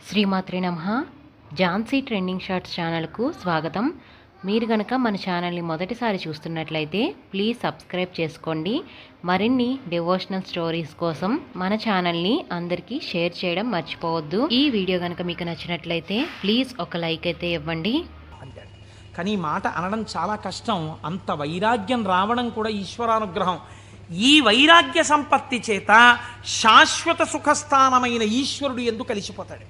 శ్రీమాత్రే నమః. Jhansi trending shorts ఛానల్కు స్వాగతం. మీరు గనక మన ఛానల్ని మొదటిసారి చూస్తున్నట్లయితే ప్లీజ్ సబ్స్క్రైబ్ చేసుకోండి. మరిన్ని డివోషనల్ స్టోరీస్ కోసం మన ఛానల్ని అందరికీ షేర్ చేయడం మర్చిపోవద్దు. ఈ వీడియో కనుక మీకు నచ్చినట్లయితే ప్లీజ్ ఒక లైక్ అయితే ఇవ్వండి అంటాడు. కానీ ఈ మాట అనడం చాలా కష్టం. అంత వైరాగ్యం రావడం కూడా ఈశ్వరానుగ్రహం. ఈ వైరాగ్య సంపత్తి చేత శాశ్వత సుఖస్థానమైన ఈశ్వరుడు ఎందుకు కలిసిపోతాడు.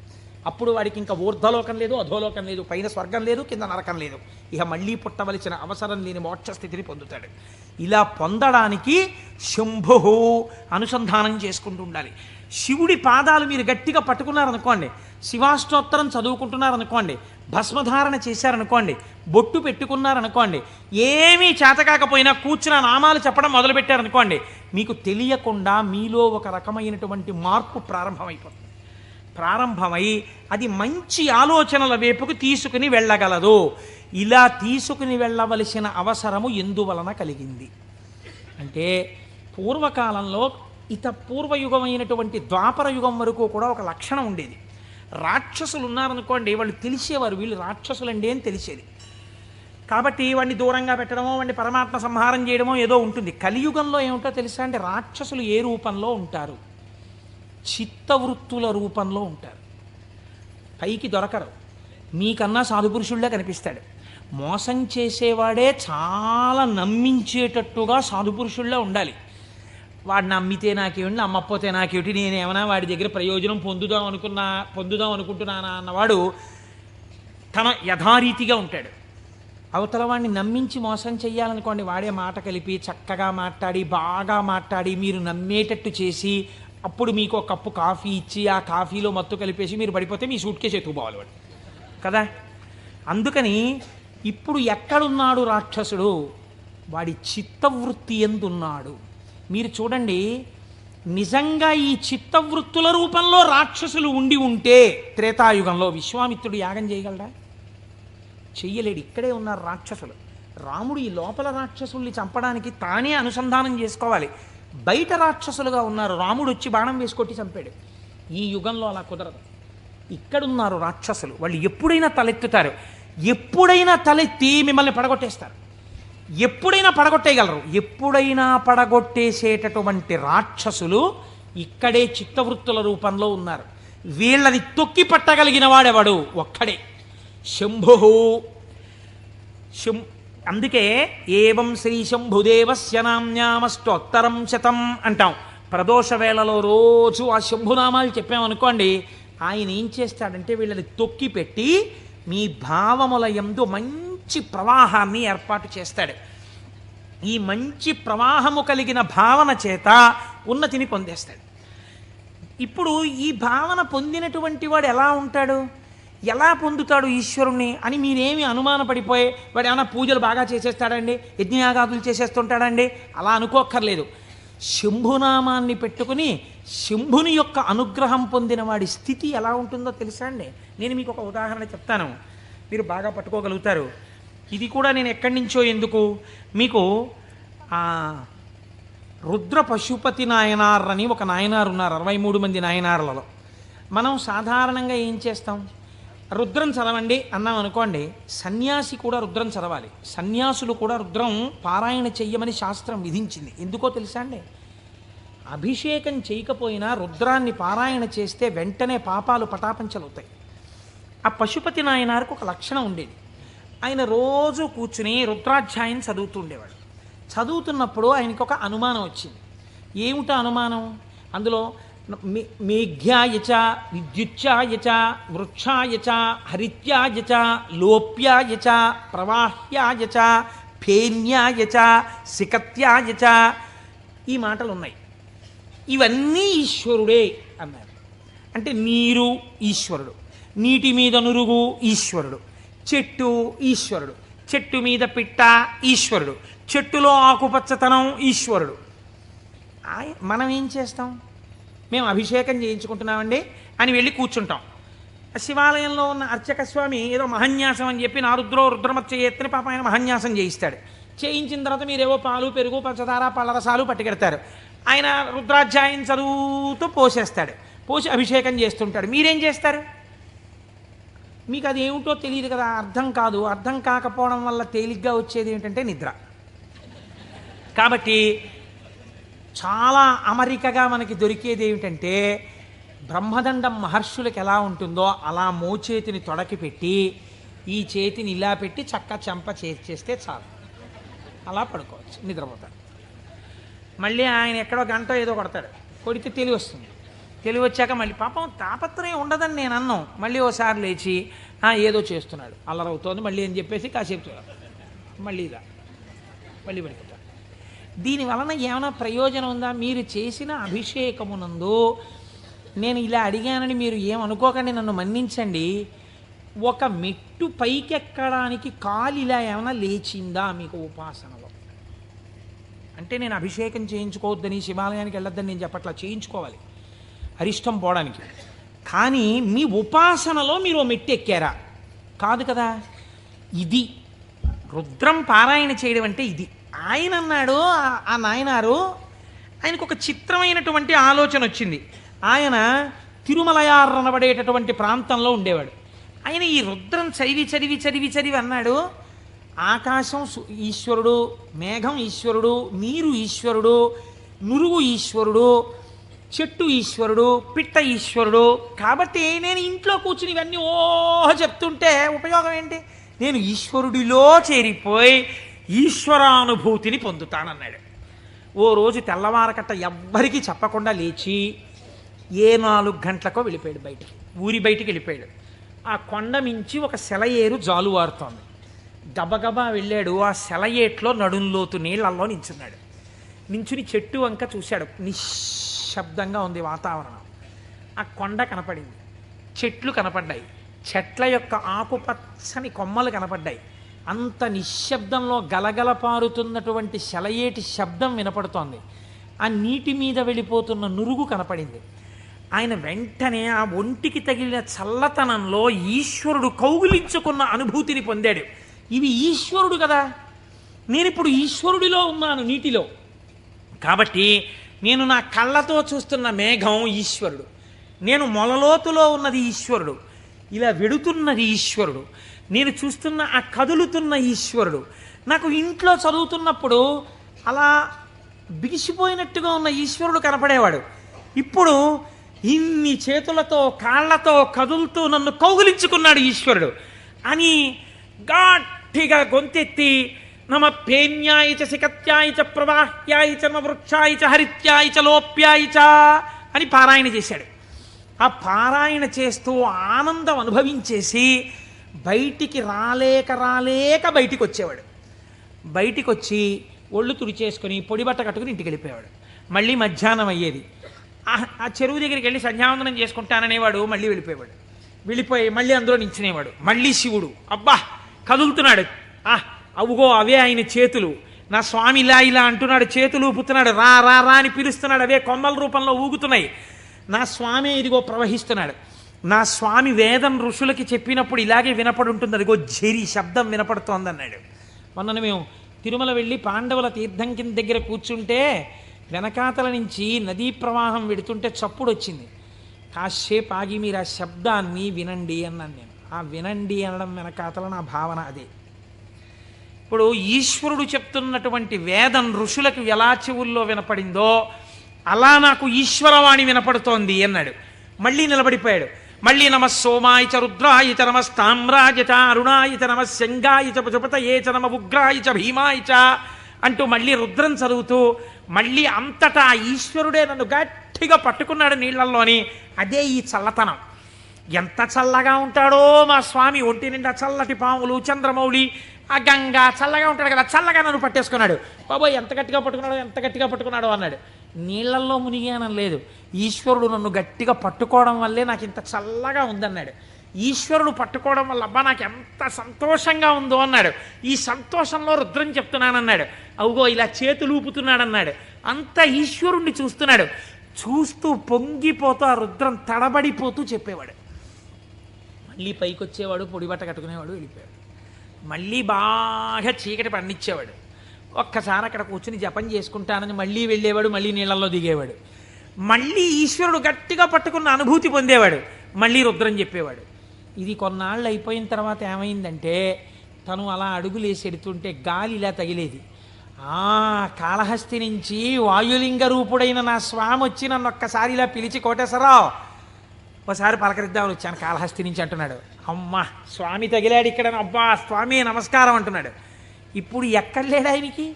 అప్పుడు వాడికి ఇంకా ఊర్ధ్వలోకం లేదు, అధోలోకం లేదు, పైన స్వర్గం లేదు, కింద నరకం లేదు. ఇక మళ్ళీ పుట్టవలసిన అవసరం లేని మోక్ష స్థితిని పొందుతాడు. ఇలా పొందడానికి శంభు అనుసంధానం చేసుకుంటూ ఉండాలి. శివుడి పాదాలు మీరు గట్టిగా పట్టుకున్నారనుకోండి, శివాష్టోత్తరం చదువుకుంటున్నారనుకోండి, భస్మధారణ చేశారనుకోండి, బొట్టు పెట్టుకున్నారనుకోండి, ఏమీ చేతకాకపోయినా కూర్చున్న నామాలు చెప్పడం మొదలుపెట్టారనుకోండి, మీకు తెలియకుండా మీలో ఒక రకమైనటువంటి మార్పు ప్రారంభమై అది మంచి ఆలోచనల వైపుకు తీసుకుని వెళ్ళగలదు. ఇలా తీసుకుని వెళ్ళవలసిన అవసరము ఎందువలన కలిగింది అంటే, పూర్వకాలంలో పూర్వయుగమైనటువంటి ద్వాపర యుగం వరకు కూడా ఒక లక్షణం ఉండేది. రాక్షసులు ఉన్నారనుకోండి, వాళ్ళు తెలిసేవారు వీళ్ళు రాక్షసులండి అని తెలిసేది. కాబట్టి వాడిని దూరంగా పెట్టడమో, వాడిని పరమాత్మ సంహారం చేయడమో ఏదో ఉంటుంది. కలియుగంలో ఏమిటో తెలుసా అంటే, రాక్షసులు ఏ రూపంలో ఉంటారు? చిత్తవృత్తుల రూపంలో ఉంటారు. పైకి దొరకరు. మీకన్నా సాధుపురుషుళ్ళే కనిపిస్తాడు. మోసం చేసేవాడే చాలా నమ్మించేటట్టుగా సాధుపురుషుళ్ళే ఉండాలి. వాడు నమ్మితే నాకేమిటి, నమ్మకపోతే నాకేమిటి, నేనేమన్నా వాడి దగ్గర ప్రయోజనం పొందుదాం అనుకుంటున్నానా అన్నవాడు తన యథారీతిగా ఉంటాడు. అవతల వాడిని నమ్మించి మోసం చెయ్యాలనుకోండి, వాడే మాట కలిపి చక్కగా మాట్లాడి బాగా మాట్లాడి మీరు నమ్మేటట్టు చేసి అప్పుడు మీకు ఒక కప్పు కాఫీ ఇచ్చి ఆ కాఫీలో మత్తు కలిపేసి మీరు పడిపోతే మీ సూట్ కేసు ఎత్తుకుపోవాలి వాడు కదా. అందుకని ఇప్పుడు ఎక్కడున్నాడు రాక్షసుడు? వాడి చిత్తవృత్తి ఎందున్నాడు? మీరు చూడండి, నిజంగా ఈ చిత్తవృత్తుల రూపంలో రాక్షసులు ఉండి ఉంటే త్రేతాయుగంలో విశ్వామిత్రుడు యాగం చేయగలడా? చెయ్యలేడు. ఇక్కడే ఉన్నారు రాక్షసులు. రాముడు ఈ లోపల రాక్షసుల్ని చంపడానికి తానే అనుసంధానం చేసుకోవాలి. బయట రాక్షసులుగా ఉన్నారు. రాముడు వచ్చి బాణం వేసుకొట్టి చంపాడు. ఈ యుగంలో అలా కుదరదు. ఇక్కడున్నారు రాక్షసులు. వాళ్ళు ఎప్పుడైనా తలెత్తుతారు. ఎప్పుడైనా తలెత్తి మిమ్మల్ని పడగొట్టేస్తారు. ఎప్పుడైనా పడగొట్టేయగలరు. ఎప్పుడైనా పడగొట్టేసేటటువంటి రాక్షసులు ఇక్కడే చిత్తవృత్తుల రూపంలో ఉన్నారు. వీళ్ళని తొక్కి పట్టగలిగిన వాడెవడు? ఒక్కడే, శంభు. అందుకే ఏవం శ్రీ శంభుదేవస్య నామ్యామష్టోత్తరం శతం అంటాం. ప్రదోష వేళలో రోజు ఆ శంభునామాలు చెప్పామనుకోండి, ఆయన ఏం చేస్తాడంటే వీళ్ళని తొక్కి పెట్టి మీ భావముల యందు మంచి ప్రవాహాన్ని ఏర్పాటు చేస్తాడు. ఈ మంచి ప్రవాహము కలిగిన భావన చేత ఉన్నతిని పొందేస్తాడు. ఇప్పుడు ఈ భావన పొందినటువంటి వాడు ఎలా ఉంటాడు, ఎలా పొందుతాడు ఈశ్వరుణ్ణి అని మీరేమి అనుమానపడిపోయి వాడు ఏమైనా పూజలు బాగా చేసేస్తాడండి, యజ్ఞయాగాదులు చేసేస్తుంటాడండి అలా అనుకోక్కర్లేదు. శంభునామాన్ని పెట్టుకుని శంభుని యొక్క అనుగ్రహం పొందిన వాడి స్థితి ఎలా ఉంటుందో తెలుసా అండి? నేను మీకు ఒక ఉదాహరణ చెప్తాను, మీరు బాగా పట్టుకోగలుగుతారు. ఇది కూడా నేను ఎక్కడి నుంచో ఎందుకు మీకు రుద్ర పశుపతి నాయనార్ అని ఒక నాయనారు ఉన్నారు. 63 మంది నాయనార్లలో మనం సాధారణంగా ఏం చేస్తాం? రుద్రం చదవండి అన్నాం అనుకోండి, సన్యాసి కూడా రుద్రం చదవాలి. సన్యాసులు కూడా రుద్రం పారాయణ చెయ్యమని శాస్త్రం విధించింది. ఎందుకో తెలుసా అండి? అభిషేకం చేయకపోయినా రుద్రాన్ని పారాయణ చేస్తే వెంటనే పాపాలు పటాపంచలవుతాయి. ఆ పశుపతి నాయనారికి ఒక లక్షణం ఉండేది. ఆయన రోజు కూర్చుని రుద్రాధ్యాయం చదువుతూ ఉండేవాడు. చదువుతున్నప్పుడు ఆయనకు ఒక అనుమానం వచ్చింది. ఏమిటా అనుమానం? అందులో మేఘ్యాయచ విద్యుచ్ఛాయచ వృక్షాయచ హరిత్యాయచ లోప్యాయచ ప్రవాహ్యాయచ ఫేన్యాయచ సికత్యాయచ ఈ మాటలు ఉన్నాయి. ఇవన్నీ ఈశ్వరుడే అన్నారు. అంటే నీరు ఈశ్వరుడు, నీటి మీద నురుగు ఈశ్వరుడు, చెట్టు ఈశ్వరుడు, చెట్టు మీద పిట్ట ఈశ్వరుడు, చెట్టులో ఆకుపచ్చతనం ఈశ్వరుడు. మనం ఏం చేస్తాం? మేము అభిషేకం చేయించుకుంటున్నామండి అని వెళ్ళి కూర్చుంటాం. శివాలయంలో ఉన్న అర్చక స్వామి ఏదో మహన్యాసం అని చెప్పి నారుద్రో రుద్రమచ్చ ఎత్తుని పాప ఆయన మహన్యాసం చేయిస్తాడు. చేయించిన తర్వాత మీరేవో పాలు పెరుగు పంచదార పళ్ళరసాలు పట్టుకెడతారు. ఆయన రుద్రాధ్యాయం చదువుతూ పోసేస్తాడు. పోసి అభిషేకం చేస్తుంటాడు. మీరేం చేస్తారు? మీకు అది ఏమిటో తెలియదు కదా, అర్థం కాదు. అర్థం కాకపోవడం వల్ల తేలిగ్గా వచ్చేది ఏమిటంటే నిద్ర. కాబట్టి చాలా అమరికగా మనకి దొరికేది ఏమిటంటే బ్రహ్మదండం మహర్షులకు ఎలా ఉంటుందో అలా మోచేతిని తొడకి పెట్టి ఈ చేతిని ఇలా పెట్టి చక్క చెంప చేస్తే చాలు, అలా పడుకోవచ్చు, నిద్రపోతాడు. మళ్ళీ ఆయన ఎక్కడో గంట ఏదో కొడతాడు, కొడితే తెలివి వస్తుంది. తెలివి వచ్చాక మళ్ళీ పాపం తాపత్రయం ఉండదని నేను అన్నాం. మళ్ళీ ఓసారి లేచి ఏదో చేస్తున్నాడు, అల్లరవుతోంది మళ్ళీ అని చెప్పేసి కాసేపు మళ్ళీ ఇలా మళ్ళీ పడిపోతాడు. దీని వలన ఏమైనా ప్రయోజనం ఉందా? మీరు చేసిన అభిషేకమునందు నేను ఇలా అడిగానని మీరు ఏమనుకోకండి, నన్ను మన్నించండి. ఒక మెట్టు పైకెక్కడానికి కాలు ఇలా ఏమైనా లేచిందా మీకు ఉపాసనలో? అంటే నేను అభిషేకం చేయించుకోవద్దని, శివాలయానికి వెళ్ళొద్దని నేను చెప్పట్లా, చేయించుకోవాలి అరిష్టం పోవడానికి. కానీ మీ ఉపాసనలో మీరు ఓ మెట్టు ఎక్కారా? కాదు కదా. ఇది రుద్రం పారాయణ చేయడం అంటే ఇది. ఆయన అన్నాడు, ఆ నాయనారు ఆయనకు ఒక చిత్రమైనటువంటి ఆలోచన వచ్చింది. ఆయన తిరుమలయార్ అనబడేటటువంటి ప్రాంతంలో ఉండేవాడు. ఆయన ఈ రుద్రం చదివి చదివి చదివి చదివి అన్నాడు, ఆకాశం ఈశ్వరుడు, మేఘం ఈశ్వరుడు, నీరు ఈశ్వరుడు, నురుగు ఈశ్వరుడు, చెట్టు ఈశ్వరుడు, పిట్ట ఈశ్వరుడు. కాబట్టి నేను ఇంట్లో కూర్చుని ఇవన్నీ చెప్తుంటే ఉపయోగం ఏంటి? నేను ఈశ్వరుడిలో చేరిపోయి ఈశ్వరానుభూతిని పొందుతానన్నాడు. ఓ రోజు తెల్లవారకట్ట ఎవ్వరికీ చెప్పకుండా లేచి 4 గంటలకో వెళ్ళిపోయాడు బయటికి, ఊరి బయటికి వెళ్ళిపోయాడు. ఆ కొండ మించి ఒక సెలయేరు జాలువారుతోంది. గబగబా వెళ్ళాడు, ఆ సెలయేట్లో నడుంలోతు నీళ్లలో నించున్నాడు. నించుని చెట్టు వంక చూశాడు. నిశ్శబ్దంగా ఉంది వాతావరణం. ఆ కొండ కనపడింది, చెట్లు కనపడ్డాయి, చెట్ల యొక్క ఆకుపచ్చని కొమ్మలు కనపడ్డాయి. అంత నిశ్శబ్దంలో గలగల పారుతున్నటువంటి సెలయేటి శబ్దం వినపడుతోంది. ఆ నీటి మీద వెళ్ళిపోతున్న నురుగు కనపడింది. ఆయన వెంటనే ఆ ఒంటికి తగిలిన చల్లతనంలో ఈశ్వరుడు కౌగిలించుకున్న అనుభూతిని పొందాడు. ఇవి ఈశ్వరుడు కదా, నేనిప్పుడు ఈశ్వరుడిలో ఉన్నాను నీటిలో. కాబట్టి నేను నా కళ్ళతో చూస్తున్న మేఘం ఈశ్వరుడు, నేను మొలలోతులో ఉన్నది ఈశ్వరుడు, ఇలా వెడుతున్నది ఈశ్వరుడు, నేను చూస్తున్న ఆ కదులుతున్న ఈశ్వరుడు. నాకు ఇంట్లో చదువుతున్నప్పుడు అలా బిగిసిపోయినట్టుగా ఉన్న ఈశ్వరుడు కనపడేవాడు. ఇప్పుడు ఇన్ని చేతులతో కాళ్లతో కదులుతూ నన్ను కౌగిలించుకున్నాడు ఈశ్వరుడు అని గట్టిగా గొంతెత్తి నమ పేన్యాయ చ శిఖత్యాయ చ ప్రవాహ్యాయ చ నమ వృక్షాయ చ హరిత్యాయ చ లోప్యాయ చ అని పారాయణ చేశాడు. ఆ పారాయణ చేస్తూ ఆనందం అనుభవించేసి బయటికి రాలేక బయటికి వచ్చేవాడు. బయటికి వచ్చి ఒళ్ళు తుడిచేసుకొని పొడి బట్ట కట్టుకుని ఇంటికి వెళ్ళిపోయేవాడు. మళ్ళీ మధ్యాహ్నం అయ్యేది, ఆ చెరువు దగ్గరికి వెళ్ళి సంధ్యావందనం చేసుకుంటాననేవాడు. మళ్ళీ వెళ్ళిపోయి మళ్ళీ అందులో నించునేవాడు. మళ్ళీ శివుడు అబ్బా కదులుతున్నాడు, అవుగో అవే ఆయన చేతులు, నా స్వామి ఇలా ఇలా అంటున్నాడు, చేతులు ఊపుతున్నాడు, రా రా రా అని పిలుస్తున్నాడు, అవే కొమ్మల రూపంలో ఊగుతున్నాయి, నా స్వామి ఇదిగో ప్రవహిస్తున్నాడు. నా స్వామి వేదం ఋషులకి చెప్పినప్పుడు ఇలాగే వినపడి ఉంటుంది, అదిగో ఝరి శబ్దం వినపడుతోందన్నాడు. మొన్న మేము తిరుమల వెళ్ళి పాండవుల తీర్థం కింద దగ్గర కూర్చుంటే వెనకాతల నుంచి నదీ ప్రవాహం వెడుతుంటే చప్పుడు వచ్చింది. కాసేపు ఆగి మీరు ఆ శబ్దాన్ని వినండి అన్నాను నేను. ఆ వినండి అనడం వెనకాతల నా భావన అదే. ఇప్పుడు ఈశ్వరుడు చెప్తున్నటువంటి వేదం ఋషులకు ఎలా చెవుల్లో వినపడిందో అలా నాకు ఈశ్వరవాణి వినపడుతోంది అన్నాడు. మళ్ళీ నిలబడిపోయాడు. మళ్ళీ నమ సోమాయ చ రుద్రాయ చ నమ స్తామ్రాయ చ అరుణాయ చ నమ శంగాయ చ పశుపతయే చ నమ ఉగ్రాయ చ భీమాయ చ అంటూ మళ్ళీ రుద్రం చదువుతూ మళ్ళీ అంతటా ఈశ్వరుడే నన్ను గట్టిగా పట్టుకున్నాడు నీళ్లలోని. అదే ఈ చల్లతనం. ఎంత చల్లగా ఉంటాడో మా స్వామి, ఒంటి నిండా చల్లటి పాములు, చంద్రమౌళి, ఆ గంగా చల్లగా ఉంటాడు కదా, చల్లగా నన్ను పట్టేసుకున్నాడు. బాబోయ్ ఎంత గట్టిగా పట్టుకున్నాడో అన్నాడు. నీళ్లల్లో మునిగానం లేదు, ఈశ్వరుడు నన్ను గట్టిగా పట్టుకోవడం వల్లే నాకు ఇంత చల్లగా ఉందన్నాడు. ఈశ్వరుడు పట్టుకోవడం వల్ల అబ్బా నాకు ఎంత సంతోషంగా ఉందో అన్నాడు. ఈ సంతోషంలో రుద్రం చెప్తున్నానన్నాడు. అవుగో ఇలా చేతులు ఊపుతున్నాడన్నాడు. అంత ఈశ్వరుణ్ణి చూస్తున్నాడు. చూస్తూ పొంగిపోతూ ఆ రుద్రం తడబడిపోతూ చెప్పేవాడు. మళ్ళీ పైకి వచ్చేవాడు, పొడిబట్ట కట్టుకునేవాడు, వెళ్ళిపోయాడు. మళ్ళీ బాగా చీకటి పండించేవాడు. ఒక్కసారి అక్కడ కూర్చుని జపం చేసుకుంటానని మళ్ళీ వెళ్ళేవాడు, మళ్ళీ నీళ్ళల్లో దిగేవాడు. మళ్ళీ ఈశ్వరుడు గట్టిగా పట్టుకున్న అనుభూతి పొందేవాడు. మళ్ళీ రుద్రం చెప్పేవాడు. ఇది కొన్నాళ్ళు అయిపోయిన తర్వాత ఏమైందంటే తను అలా అడుగులేసి ఎడుతుంటే గాలి ఇలా తగిలేది. కాళహస్తి నుంచి వాయులింగ రూపుడైన నా స్వామి వచ్చి నన్ను ఒక్కసారి ఇలా పిలిచి కోటేశ్వరరావు ఒకసారి పలకరిద్దామని వచ్చాను కాళహస్తి నుంచి అంటున్నాడు. అమ్మ స్వామి తగిలాడు ఇక్కడ, అబ్బా స్వామి నమస్కారం అంటున్నాడు. ఇప్పుడు ఎక్కడ లేడు ఆయనకి.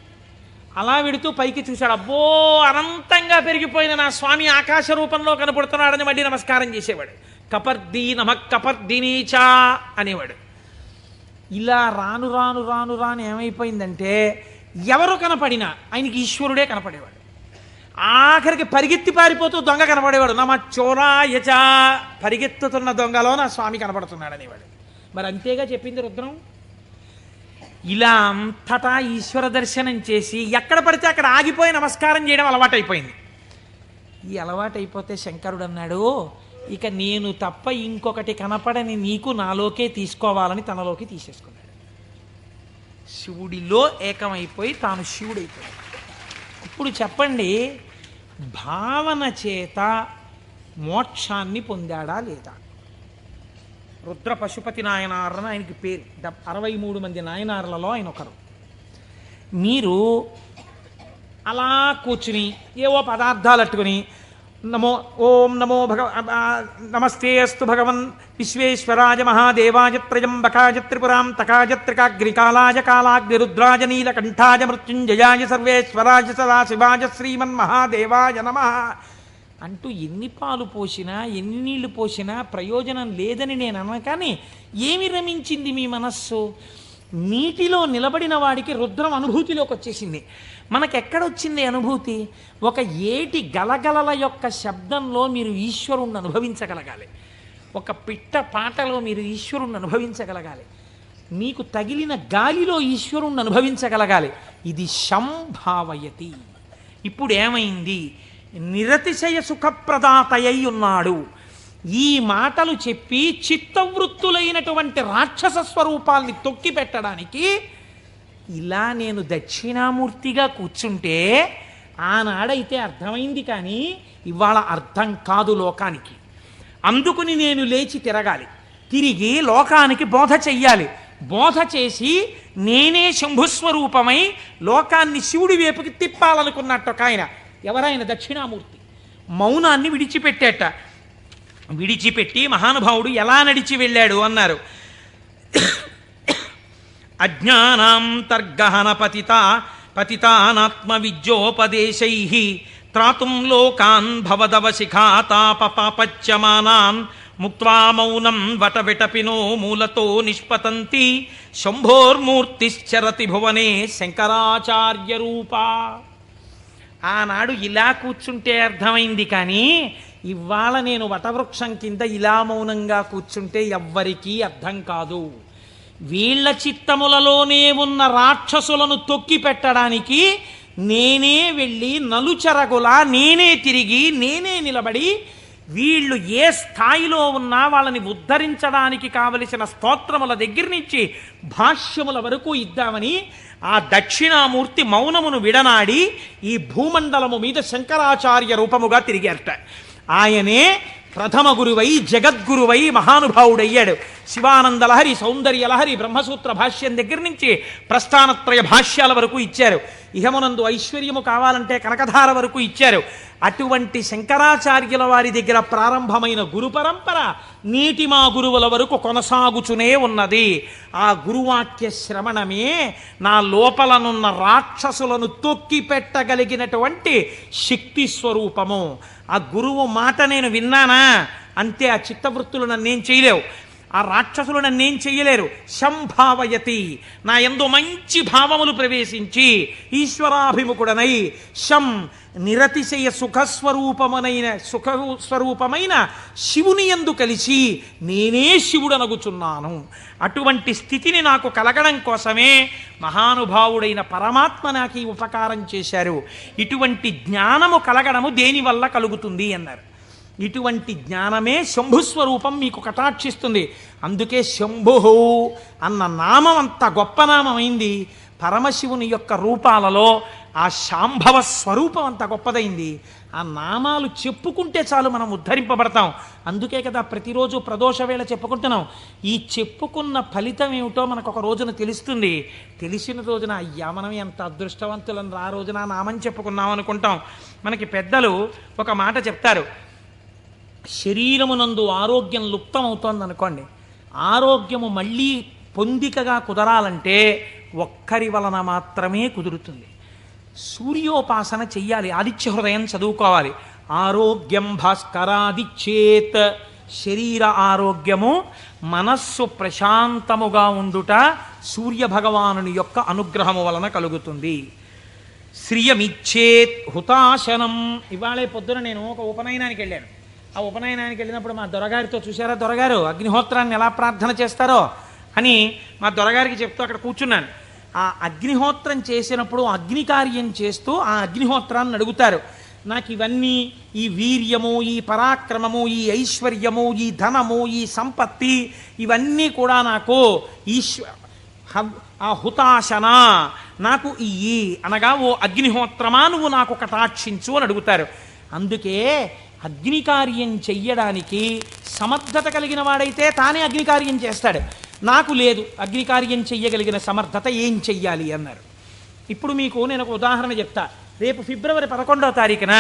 అలా వెడుతూ పైకి చూశాడు, అబ్బో అనంతంగా పెరిగిపోయిన నా స్వామి ఆకాశ రూపంలో కనపడుతున్నాడని మళ్ళీ నమస్కారం చేసేవాడు. కపర్దీ నమః కపర్దినీచా అనేవాడు. ఇలా రాను రాను రాను రాను ఏమైపోయిందంటే ఎవరు కనపడినా ఆయనకి ఈశ్వరుడే కనపడేవాడు. ఆఖరికి పరిగెత్తి పారిపోతూ దొంగ కనపడేవాడు. నమ చోరాయచ, పరిగెత్తుతున్న దొంగలో నా స్వామి కనపడుతున్నాడు అనేవాడు. మరి అంతేగా చెప్పింది రుద్రం. ఇలా అంతటా ఈశ్వర దర్శనం చేసి ఎక్కడ పడితే అక్కడ ఆగిపోయి నమస్కారం చేయడం అలవాటైపోయింది. ఈ అలవాటైపోతే శంకరుడు అన్నాడు, ఇక నేను తప్ప ఇంకొకటి కనపడని నీకు నాలోకే తీసుకోవాలని తనలోకి తీసేసుకున్నాడు. శివుడిలో ఏకమైపోయి తాను శివుడైపోయాడు. ఇప్పుడు చెప్పండి, భావన చేత మోక్షాన్ని పొందాడా లేదా? రుద్ర పశుపతి నాయనారని ఆయనకి పేరు. 63 మంది నాయనార్లలో ఆయన ఒకరు. మీరు అలా కూర్చుని ఏవో పదార్థాలు అట్టుకుని ఓం నమో నమస్తే అస్తు భగవన్ విశ్వేశ్వరాయ మహాదేవాయ త్రయంబకాయ త్రిపురాం తకాయ త్రికాగ్నికాలాయ కాలాగ్నిరుద్రాయ నీలకంఠాయ మృత్యుంజయాయ సర్వేశ్వరాయ సదాశివాయ శ్రీమన్మహాదేవాయ నమః అంటూ ఎన్ని పాలు పోసినా ఎన్ని నీళ్లు పోసినా ప్రయోజనం లేదని నేను అన్నా. కానీ ఏమి రమించింది మీ మనస్సు? నీటిలో నిలబడిన వాడికి రుద్రం అనుభూతిలోకి వచ్చేసింది. మనకెక్కడొచ్చింది అనుభూతి? ఒక ఏటి గలగలల యొక్క శబ్దంలో మీరు ఈశ్వరుణ్ణి అనుభవించగలగాలి. ఒక పిట్ట పాటలో మీరు ఈశ్వరుణ్ణి అనుభవించగలగాలి. మీకు తగిలిన గాలిలో ఈశ్వరుణ్ణి అనుభవించగలగాలి. ఇది సంభావయతి. ఇప్పుడు ఏమైంది? నిరతిశయ సుఖప్రదాతయ్య ఉన్నాడు. ఈ మాటలు చెప్పి చిత్తవృత్తులైనటువంటి రాక్షస స్వరూపాల్ని తొక్కి పెట్టడానికి ఇలా నేను దక్షిణామూర్తిగా కూర్చుంటే ఆనాడైతే అర్థమైంది, కానీ ఇవాళ అర్థం కాదు లోకానికి. అందుకుని నేను లేచి తిరగాలి, తిరిగి లోకానికి బోధ చెయ్యాలి. బోధ చేసి నేనే శంభుస్వరూపమై లోకాన్ని శివుడి వైపుకి తిప్పాలనుకున్నట్టు ఒక ఆయన. ఎవరైన? దక్షిణామూర్తి. మౌనాన్ని విడిచిపెట్టేట. విడిచిపెట్టి మహానుభావుడు ఎలా నడిచి వెళ్ళాడు అన్నారు. అజ్ఞానాంతర్గహన పతితానాత్మ విద్యోపదేశై త్రాతుం లోకాన్ భవదవశిఖాతాపపాపచ్యమానాన్ ముక్త్వా మౌనం వటవిటపినో మూలతో నిష్పతంతి శంభోర్మూర్తిశ్చరతి భువనే శంకరాచార్య రూపా. ఆనాడు ఇలా కూర్చుంటే అర్థమైంది, కానీ ఇవాళ నేను వటవృక్షం కింద ఇలా మౌనంగా కూర్చుంటే ఎవ్వరికీ అర్థం కాదు. వీళ్ళ చిత్తములలోనే ఉన్న రాక్షసులను తొక్కి పెట్టడానికి నేనే వెళ్ళి నలుచెరగులా నేనే తిరిగి నేనే నిలబడి వీళ్ళు ఏ స్థాయిలో ఉన్నా వాళ్ళని ఉద్ధరించడానికి కావలసిన స్తోత్రముల దగ్గర నుంచి భాష్యముల వరకు ఇద్దామని ఆ దక్షిణామూర్తి మౌనమును విడనాడి ఈ భూమండలము మీద శంకరాచార్య రూపముగా తిరిగారట. ఆయనే ప్రథమ గురువై జగద్గురువై మహానుభావుడయ్యాడు. శివానందలహరి, సౌందర్యలహరి, బ్రహ్మసూత్ర భాష్యం దగ్గర నుంచి ప్రస్థానత్రయ భాష్యాల వరకు ఇచ్చారు. ఇహమునందు ఐశ్వర్యము కావాలంటే కనకధార వరకు ఇచ్చారు. అటువంటి శంకరాచార్యుల వారి దగ్గర ప్రారంభమైన గురు పరంపర నేటి మా గురువుల వరకు కొనసాగుచునే ఉన్నది. ఆ గురువాక్య శ్రవణమే నా లోపలనున్న రాక్షసులను తొక్కి పెట్టగలిగినటువంటి శక్తి స్వరూపము. ఆ గురువు మాట నేను విన్నానా అంతే. ఆ చిత్తవృత్తులు నన్నేం చేయలేవు, ఆ రాక్షసులు నన్నేం చెయ్యలేరు. సంభావయతి, నా యందు మంచి భావములు ప్రవేశించి ఈశ్వరాభిముఖుడనై శం నిరతిశయ సుఖస్వరూపమైన శివుని యందు కలిసి నేనే శివుడనగుచున్నాను. అటువంటి స్థితిని నాకు కలగడం కోసమే మహానుభావుడైన పరమాత్మ నాకు ఈ ఉపకారం చేశారు. ఇటువంటి జ్ఞానము కలగడము దేనివల్ల కలుగుతుంది అన్నారు. ఇటువంటి జ్ఞానమే శంభుస్వరూపం మీకు కటాక్షిస్తుంది. అందుకే శంభు అన్న నామం అంత గొప్ప నామమైంది. పరమశివుని యొక్క రూపాలలో ఆ శాంభవ స్వరూపం అంత గొప్పదైంది. ఆ నామాలు చెప్పుకుంటే చాలు మనం ఉద్ధరింపబడతాం. అందుకే కదా ప్రతిరోజు ప్రదోష వేళ చెప్పుకుంటున్నాం. ఈ చెప్పుకున్న ఫలితం ఏమిటో మనకు ఒక రోజున తెలుస్తుంది. తెలిసిన రోజున అయ్యా మనం ఎంత అదృష్టవంతులం, ఆ రోజున నామం చెప్పుకున్నాం అనుకుంటాం. మనకి పెద్దలు ఒక మాట చెప్తారు, శరీరమునందు ఆరోగ్యం లుప్తమవుతోంది అనుకోండి, ఆరోగ్యము మళ్ళీ పొందికగా కుదరాలంటే ఒక్కరి వలన మాత్రమే కుదురుతుంది. సూర్యోపాసన చెయ్యాలి, ఆదిత్య హృదయం చదువుకోవాలి. ఆరోగ్యం భాస్కరాదిచ్చేత్, శరీర ఆరోగ్యము మనస్సు ప్రశాంతముగా ఉండుట సూర్యభగవానుని యొక్క అనుగ్రహము వలన కలుగుతుంది. శ్రియమిచ్చేత్ హుతాశనం. ఇవాళే పొద్దున నేను ఒక ఉపనయనానికి వెళ్ళాను. ఆ ఉపనయనానికి వెళ్ళినప్పుడు మా దొరగారితో, చూసారా దొరగారు అగ్నిహోత్రాన్ని ఎలా ప్రార్థన చేస్తారో అని మా దొరగారికి చెప్తూ అక్కడ కూర్చున్నాను. ఆ అగ్నిహోత్రం చేసినప్పుడు అగ్ని కార్యం చేస్తూ ఆ అగ్నిహోత్రాన్ని అడుగుతారు, నాకు ఇవన్నీ, ఈ వీర్యము, ఈ పరాక్రమము, ఈ ఐశ్వర్యము, ఈ ధనము, ఈ సంపత్తి, ఇవన్నీ కూడా నాకు ఆ హుతాశన నాకు ఇయ్యి అనగా, ఓ అగ్నిహోత్రమా నువ్వు నాకు కటాక్షించు అని అడుగుతారు. అందుకే అగ్నికార్యం చెయ్యడానికి సమర్థత కలిగిన వాడైతే తానే అగ్నికార్యం చేస్తాడు. నాకు లేదు అగ్నికార్యం చెయ్యగలిగిన సమర్థత, ఏం చెయ్యాలి అన్నారు. ఇప్పుడు మీకు నేను ఒక ఉదాహరణ చెప్తా. రేపు ఫిబ్రవరి 11వ తారీఖున